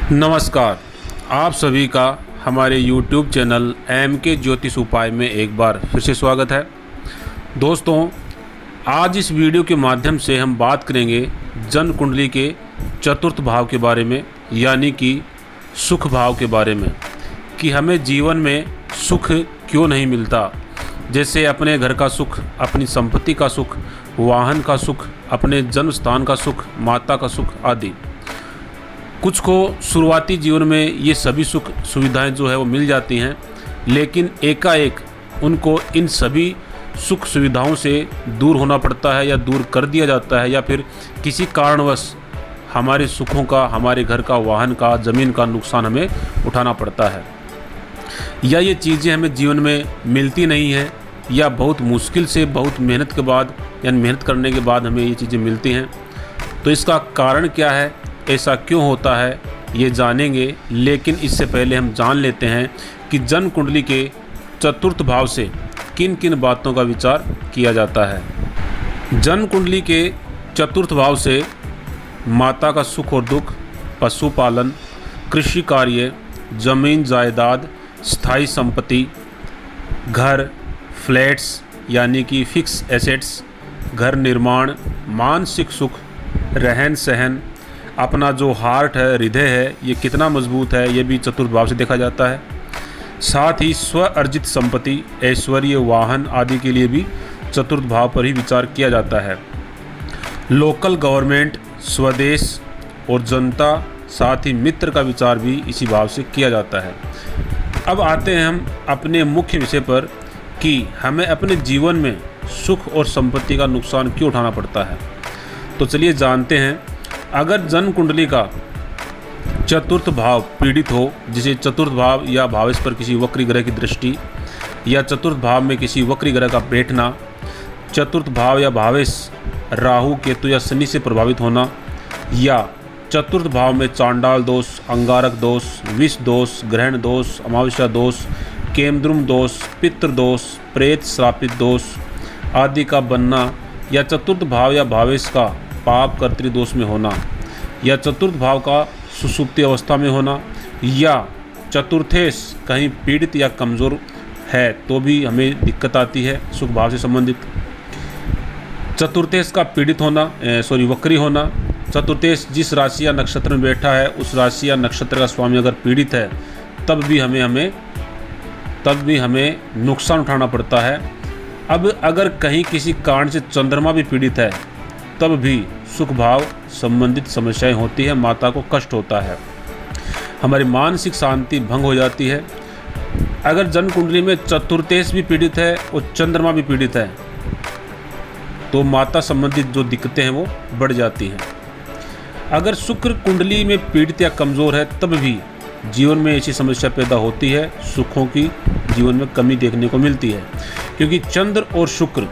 नमस्कार। आप सभी का हमारे YouTube चैनल MK ज्योतिष उपाय में एक बार फिर से स्वागत है। दोस्तों, आज इस वीडियो के माध्यम से हम बात करेंगे जन्म कुंडली के चतुर्थ भाव के बारे में, यानी कि सुख भाव के बारे में, कि हमें जीवन में सुख क्यों नहीं मिलता। जैसे अपने घर का सुख, अपनी संपत्ति का सुख, वाहन का सुख, अपने जन्म स्थान का सुख, माता का सुख आदि। कुछ को शुरुआती जीवन में ये सभी सुख सुविधाएं जो है वो मिल जाती हैं, लेकिन एकाएक उनको इन सभी सुख सुविधाओं से दूर होना पड़ता है या दूर कर दिया जाता है, या फिर किसी कारणवश हमारे सुखों का, हमारे घर का, वाहन का, ज़मीन का नुकसान हमें उठाना पड़ता है, या ये चीज़ें हमें जीवन में मिलती नहीं हैं, या बहुत मुश्किल से, बहुत मेहनत के बाद, यानी मेहनत करने के बाद हमें ये चीज़ें मिलती हैं। तो इसका कारण क्या है, ऐसा क्यों होता है, ये जानेंगे। लेकिन इससे पहले हम जान लेते हैं कि जन्म कुंडली के चतुर्थ भाव से किन किन बातों का विचार किया जाता है। जन्म कुंडली के चतुर्थ भाव से माता का सुख और दुख, पशुपालन, कृषि कार्य, जमीन जायदाद, स्थायी संपत्ति, घर, फ्लैट्स यानी कि फिक्स एसेट्स, घर निर्माण, मानसिक सुख, रहन सहन, अपना जो हार्ट है, हृदय है, ये कितना मजबूत है, ये भी चतुर्थ भाव से देखा जाता है। साथ ही स्व अर्जित संपत्ति, ऐश्वर्य, वाहन आदि के लिए भी चतुर्थ भाव पर ही विचार किया जाता है। लोकल गवर्नमेंट, स्वदेश और जनता, साथ ही मित्र का विचार भी इसी भाव से किया जाता है। अब आते हैं हम अपने मुख्य विषय पर कि हमें अपने जीवन में सुख और संपत्ति का नुकसान क्यों उठाना पड़ता है। तो चलिए जानते हैं। अगर जन्म कुंडली का चतुर्थ भाव पीड़ित हो, जिसे चतुर्थ भाव या भावेश पर किसी वक्री ग्रह की दृष्टि, या चतुर्थ भाव में किसी वक्री ग्रह का बैठना, चतुर्थ भाव या भावेश राहु, केतु या शनि से प्रभावित होना, या चतुर्थ भाव में चांडाल दोष, अंगारक दोष, विष दोष, ग्रहण दोष, अमावस्या दोष, केमद्रुम दोष, पितृ दोष, प्रेत श्रापित दोष आदि का बनना, या चतुर्थ भाव या भावेश का पाप कर्तृदोष में होना, या चतुर्थ भाव का सुषुप्ति अवस्था में होना, या चतुर्थेश कहीं पीड़ित या कमज़ोर है तो भी हमें दिक्कत आती है सुख भाव से संबंधित। चतुर्थेश का पीड़ित होना, वक्री होना, चतुर्थेश जिस राशि या नक्षत्र में बैठा है उस राशि या नक्षत्र का स्वामी अगर पीड़ित है तब भी हमें नुकसान उठाना पड़ता है। अब अगर कहीं किसी कारण से चंद्रमा भी पीड़ित है तब भी सुख भाव संबंधित समस्याएं होती है, माता को कष्ट होता है, हमारी मानसिक शांति भंग हो जाती है। अगर जन्म कुंडली में चतुर्थेश भी पीड़ित है और चंद्रमा भी पीड़ित है तो माता संबंधित जो दिक्कतें हैं वो बढ़ जाती हैं। अगर शुक्र कुंडली में पीड़ित या कमज़ोर है तब भी जीवन में ऐसी समस्या पैदा होती है, सुखों की जीवन में कमी देखने को मिलती है, क्योंकि चंद्र और शुक्र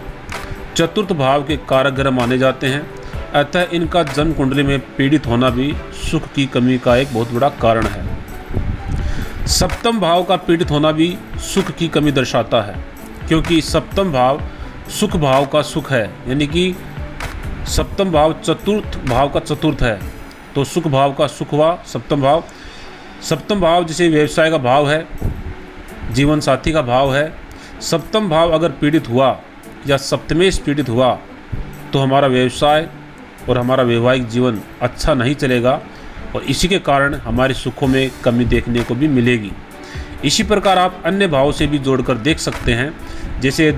चतुर्थ भाव के कारक ग्रह माने जाते हैं। अतः इनका जन्म कुंडली में पीड़ित होना भी सुख की कमी का एक बहुत बड़ा कारण है। सप्तम भाव का पीड़ित होना भी सुख की कमी दर्शाता है, क्योंकि सप्तम भाव सुख भाव का सुख है, यानी कि सप्तम भाव चतुर्थ भाव का चतुर्थ है, तो सुख भाव का सुख हुआ सप्तम भाव। सप्तम भाव जैसे व्यवसाय का भाव है, जीवन साथी का भाव है। सप्तम भाव अगर पीड़ित हुआ या सप्तमेश पीड़ित हुआ तो हमारा व्यवसाय और हमारा वैवाहिक जीवन अच्छा नहीं चलेगा, और इसी के कारण हमारे सुखों में कमी देखने को भी मिलेगी। इसी प्रकार आप अन्य भाव से भी जोड़कर देख सकते हैं, जैसे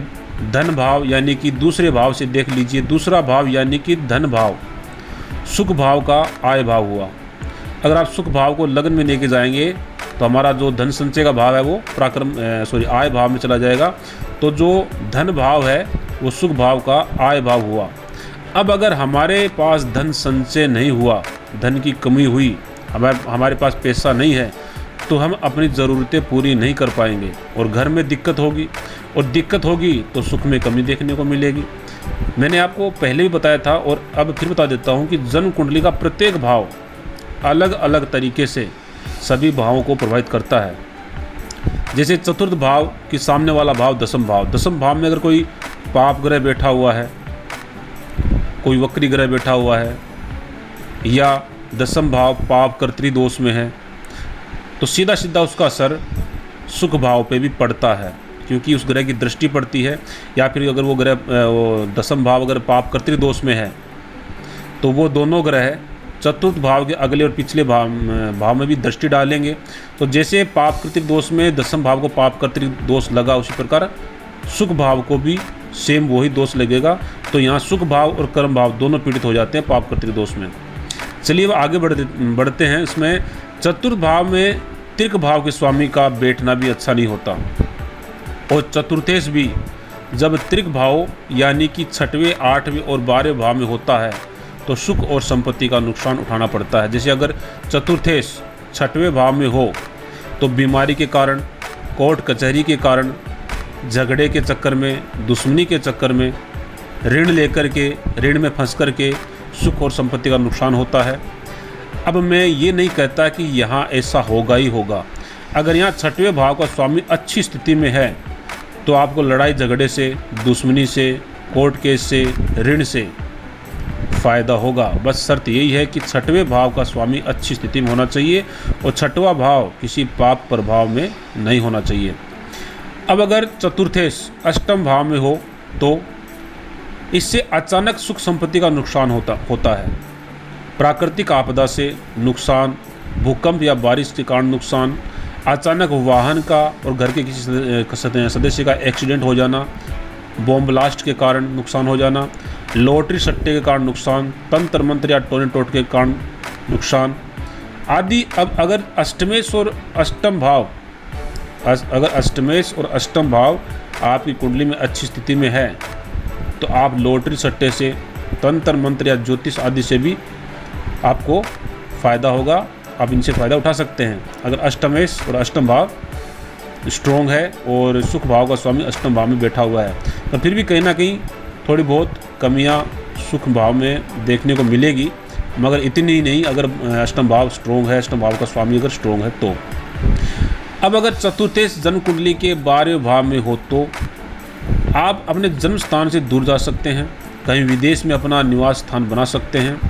धन भाव यानी कि दूसरे भाव से देख लीजिए। दूसरा भाव यानी कि धन भाव सुख भाव का आय भाव हुआ। अगर आप सुख भाव को लग्न में लेके जाएंगे तो हमारा जो धन संचय का भाव है वो आय भाव में चला जाएगा, तो जो धन भाव है वो सुख भाव का आय भाव हुआ। अब अगर हमारे पास धन संचय नहीं हुआ, धन की कमी हुई, हमारे पास पैसा नहीं है, तो हम अपनी ज़रूरतें पूरी नहीं कर पाएंगे और घर में दिक्कत होगी, और दिक्कत होगी तो सुख में कमी देखने को मिलेगी। मैंने आपको पहले भी बताया था और अब फिर बता देता हूँ कि जन्म कुंडली का प्रत्येक भाव अलग अलग तरीके से सभी भावों को प्रभावित करता है। जैसे चतुर्थ भाव के सामने वाला भाव दसम भाव, दसम भाव में अगर कोई पाप ग्रह बैठा हुआ है, कोई वक्री ग्रह बैठा हुआ है, या दसम भाव पाप कर्तृ दोष में है, तो सीधा सीधा उसका असर सुख भाव पे भी पड़ता है, क्योंकि उस ग्रह की दृष्टि पड़ती है। या फिर अगर वो ग्रह वो दसम भाव अगर पाप कर्तृदोष में है तो वो दोनों ग्रह चतुर्थ भाव के अगले और पिछले भाव में भी दृष्टि डालेंगे। तो जैसे पाप कर्तृक दोष में दसम भाव को पाप कर्तृक दोष लगा, उसी प्रकार सुख भाव को भी सेम वही दोष लगेगा। तो यहाँ सुख भाव और कर्म भाव दोनों पीड़ित हो जाते हैं पाप कर्तृक दोष में। चलिए अब आगे बढ़ते हैं। इसमें चतुर्थ भाव में त्रिक भाव के स्वामी का बैठना भी अच्छा नहीं होता, और चतुर्थेश भी जब त्रिक भाव यानी कि 6वें, 8वें और 12वें भाव में होता है तो सुख और संपत्ति का नुकसान उठाना पड़ता है। जैसे अगर चतुर्थेश 6वें भाव में हो तो बीमारी के कारण, कोर्ट कचहरी के कारण, झगड़े के चक्कर में, दुश्मनी के चक्कर में, ऋण लेकर के, ऋण में फंस कर के सुख और संपत्ति का नुकसान होता है। अब मैं ये नहीं कहता कि यहाँ ऐसा होगा ही होगा। अगर यहाँ 6वें भाव का स्वामी अच्छी स्थिति में है तो आपको लड़ाई झगड़े से, दुश्मनी से, कोर्ट केस से, ऋण से फ़ायदा होगा। बस शर्त यही है कि 6वें भाव का स्वामी अच्छी स्थिति में होना चाहिए और 6वां भाव किसी पाप प्रभाव में नहीं होना चाहिए। अब अगर चतुर्थेश 8म भाव में हो तो इससे अचानक सुख संपत्ति का नुकसान होता है। प्राकृतिक आपदा से नुकसान, भूकंप या बारिश के कारण नुकसान, अचानक वाहन का और घर के किसी सदस्य का एक्सीडेंट हो जाना, बॉम्ब ब्लास्ट के कारण नुकसान हो जाना, लॉटरी सट्टे के कारण नुकसान, तंत्र मंत्र या टोने टोटके के कारण नुकसान आदि। अब अगर अष्टमेश और अष्टम भाव आपकी कुंडली में अच्छी स्थिति में है तो आप लॉटरी सट्टे से, तंत्र मंत्र या ज्योतिष आदि से भी आपको फ़ायदा होगा, आप इनसे फ़ायदा उठा सकते हैं। अगर अष्टमेश और अष्टम भाव स्ट्रोंग है और सुख भाव का स्वामी अष्टम भाव में बैठा हुआ है तो फिर भी कहीं ना कहीं थोड़ी बहुत कमियां सुख भाव में देखने को मिलेगी, मगर इतनी नहीं अगर अष्टम भाव स्ट्रोंग है, अष्टम भाव का स्वामी अगर स्ट्रोंग है तो। अब अगर चतुर्थेश जन्म कुंडली के 12वें भाव में हो तो आप अपने जन्म स्थान से दूर जा सकते हैं, कहीं विदेश में अपना निवास स्थान बना सकते हैं,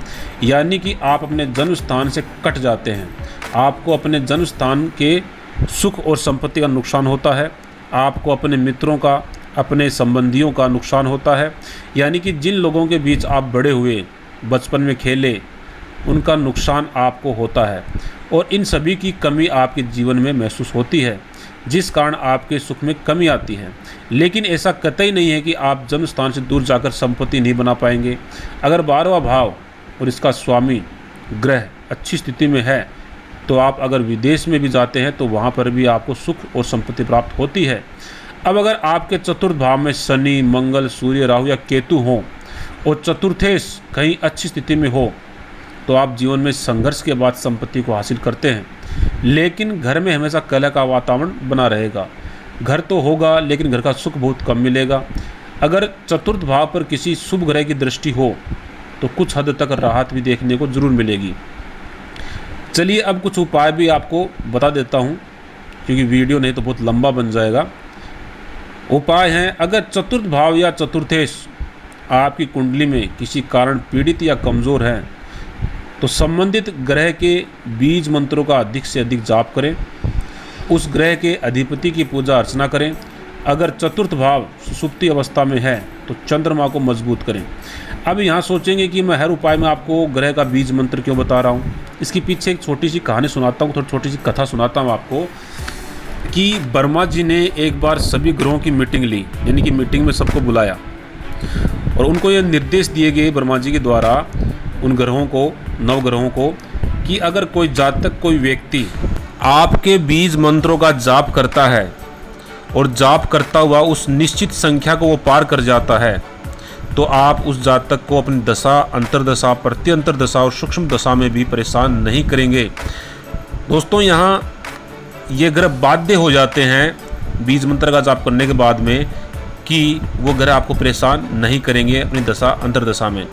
यानी कि आप अपने जन्म स्थान से कट जाते हैं। आपको अपने जन्म स्थान के सुख और संपत्ति का नुकसान होता है, आपको अपने मित्रों का, अपने संबंधियों का नुकसान होता है, यानी कि जिन लोगों के बीच आप बड़े हुए, बचपन में खेले, उनका नुकसान आपको होता है और इन सभी की कमी आपके जीवन में महसूस होती है, जिस कारण आपके सुख में कमी आती है। लेकिन ऐसा कतई नहीं है कि आप जन्म स्थान से दूर जाकर संपत्ति नहीं बना पाएंगे। अगर 12वां भाव और इसका स्वामी ग्रह अच्छी स्थिति में है तो आप अगर विदेश में भी जाते हैं तो वहाँ पर भी आपको सुख और संपत्ति प्राप्त होती है। अब अगर आपके चतुर्थ भाव में शनि, मंगल, सूर्य, राहु या केतु हों और चतुर्थेश कहीं अच्छी स्थिति में हो तो आप जीवन में संघर्ष के बाद संपत्ति को हासिल करते हैं, लेकिन घर में हमेशा कलह का वातावरण बना रहेगा। घर तो होगा लेकिन घर का सुख बहुत कम मिलेगा। अगर चतुर्थ भाव पर किसी शुभ ग्रह की दृष्टि हो तो कुछ हद तक राहत भी देखने को जरूर मिलेगी। चलिए अब कुछ उपाय भी आपको बता देता हूँ, क्योंकि वीडियो नहीं तो बहुत लंबा बन जाएगा। उपाय हैं, अगर चतुर्थ भाव या चतुर्थेश आपकी कुंडली में किसी कारण पीड़ित या कमज़ोर है तो संबंधित ग्रह के बीज मंत्रों का अधिक से अधिक जाप करें, उस ग्रह के अधिपति की पूजा अर्चना करें। अगर चतुर्थ भाव सुषुप्ति अवस्था में है तो चंद्रमा को मजबूत करें। अब यहाँ सोचेंगे कि मैं हर उपाय में आपको ग्रह का बीज मंत्र क्यों बता रहा हूँ। इसके पीछे एक छोटी सी कहानी सुनाता हूँ, थोड़ी छोटी सी कथा सुनाता हूँ आपको कि ब्रह्मा जी ने एक बार सभी ग्रहों की मीटिंग ली, यानी कि मीटिंग में सबको बुलाया और उनको ये निर्देश दिए गए ब्रह्मा जी के द्वारा उन ग्रहों को, 9 ग्रहों को, कि अगर कोई जातक, कोई व्यक्ति आपके बीज मंत्रों का जाप करता है और जाप करता हुआ उस निश्चित संख्या को वो पार कर जाता है तो आप उस जातक को अपनी दशा, अंतर्दशा, प्रत्यंतर दशा और सूक्ष्म दशा में भी परेशान नहीं करेंगे। दोस्तों यहाँ ये ग्रह बाध्य हो जाते हैं बीज मंत्र का जाप करने के बाद में कि वो ग्रह आपको परेशान नहीं करेंगे अपनी दशा, अंतर्दशा में।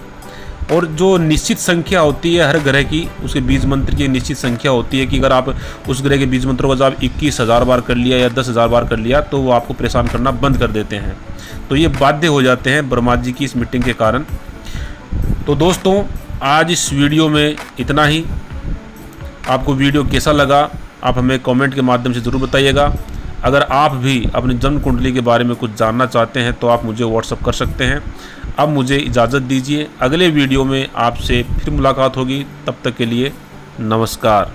और जो निश्चित संख्या होती है हर ग्रह की, उसके बीज मंत्र की निश्चित संख्या होती है कि अगर आप उस ग्रह के बीज मंत्रों का जाप 21,000 बार कर लिया या 10,000 बार कर लिया तो वो आपको परेशान करना बंद कर देते हैं। तो ये बाध्य हो जाते हैं ब्रह्मा जी की इस मीटिंग के कारण। तो दोस्तों आज इस वीडियो में इतना ही। आपको वीडियो कैसा लगा आप हमें कमेंट के माध्यम से ज़रूर बताइएगा। अगर आप भी अपनी जन्म कुंडली के बारे में कुछ जानना चाहते हैं तो आप मुझे व्हाट्सअप कर सकते हैं। अब मुझे इजाज़त दीजिए, अगले वीडियो में आपसे फिर मुलाकात होगी। तब तक के लिए नमस्कार।